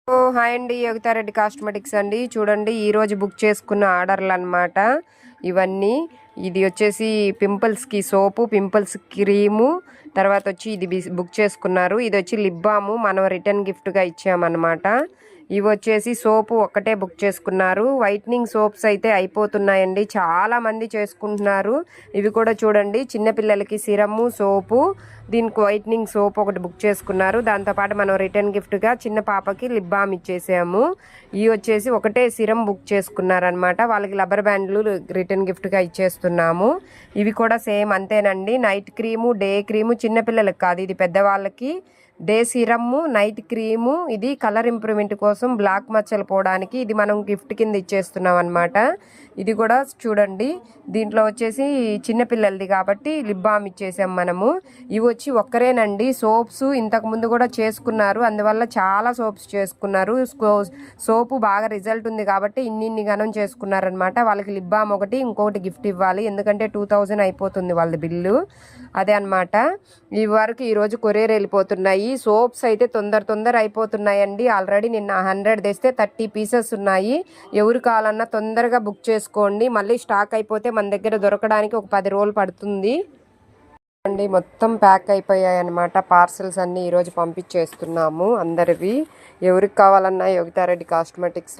Hi అండి, యోగితారెడ్డి cosmetics అండి. చూడండి, ఈరోజు బుక్ చేసుకున్న ఆర్డర్లు అనమాట ఇవన్నీ. ఇది వచ్చేసి పింపుల్స్కి సోపు, పింపుల్స్ క్రీము, తర్వాత వచ్చి ఇది బుక్ చేసుకున్నారు. ఇది వచ్చి లిప్ బాము మనం రిటర్న్ గిఫ్ట్గా ఇచ్చామన్నమాట. ఇవి వచ్చేసి సోపు ఒక్కటే బుక్ చేసుకున్నారు. వైట్నింగ్ సోప్స్ అయితే అయిపోతున్నాయండి, చాలా మంది చేసుకుంటున్నారు. ఇవి కూడా చూడండి, చిన్నపిల్లలకి సిరము, సోపు, దీనికి వైట్నింగ్ సోప్ ఒకటి బుక్ చేసుకున్నారు. దాంతోపాటు మనం రిటర్న్ గిఫ్ట్గా చిన్న పాపకి లిప్ బామ్ ఇచ్చేసాము. ఇవి వచ్చేసి ఒకటే సిరం బుక్ చేసుకున్నారనమాట. వాళ్ళకి రబ్బర్ బ్యాండ్లు రిటర్న్ గిఫ్ట్గా ఇచ్చేస్తున్నాము. ఇవి కూడా సేమ్ అంతేనండి. నైట్ క్రీము, డే క్రీము, చిన్నపిల్లలకి కాదు, ఇది పెద్దవాళ్ళకి. డే సిరము, నైట్ క్రీము, ఇది కలర్ ఇంప్రూవ్మెంట్ కోసం, బ్లాక్ మచ్చలు పోవడానికి ఇది మనం గిఫ్ట్ కింద ఇచ్చేస్తున్నాం అనమాట. ఇది కూడా చూడండి, దీంట్లో వచ్చేసి చిన్నపిల్లలది కాబట్టి లిప్ బామ్ ఇచ్చేసాం మనము. ఇవి వచ్చి ఒక్కరేనండి. సోప్స్ ఇంతకుముందు కూడా చేసుకున్నారు, అందువల్ల చాలా సోప్స్ చేసుకున్నారు. సోపు బాగా రిజల్ట్ ఉంది కాబట్టి ఇన్ని గనం చేసుకున్నారనమాట. వాళ్ళకి లిప్ బామ్ ఒకటి, ఇంకొకటి గిఫ్ట్ ఇవ్వాలి, ఎందుకంటే 2000 అయిపోతుంది వాళ్ళది బిల్లు. అదే అనమాట. ఈ వరకు ఈరోజు కొరియర్ వెళ్ళిపోతున్నాయి. సోప్స్ అయితే తొందర అయిపోతున్నాయండి. ఆల్రెడీ నిన్న 100 తెస్తే 30 పీసెస్ ఉన్నాయి. ఎవరు కావాలన్నా తొందరగా బుక్ చేసుకోండి. మళ్ళీ స్టాక్ అయిపోతే మన దగ్గర దొరకడానికి ఒక 10 రోజులు పడుతుంది అండి. మొత్తం ప్యాక్ అయిపోయాయి అనమాట. పార్సల్స్ అన్నీ ఈరోజు పంపించేస్తున్నాము అందరివి. ఎవరికి కావాలన్నా యోగితారెడ్డి కాస్మెటిక్స్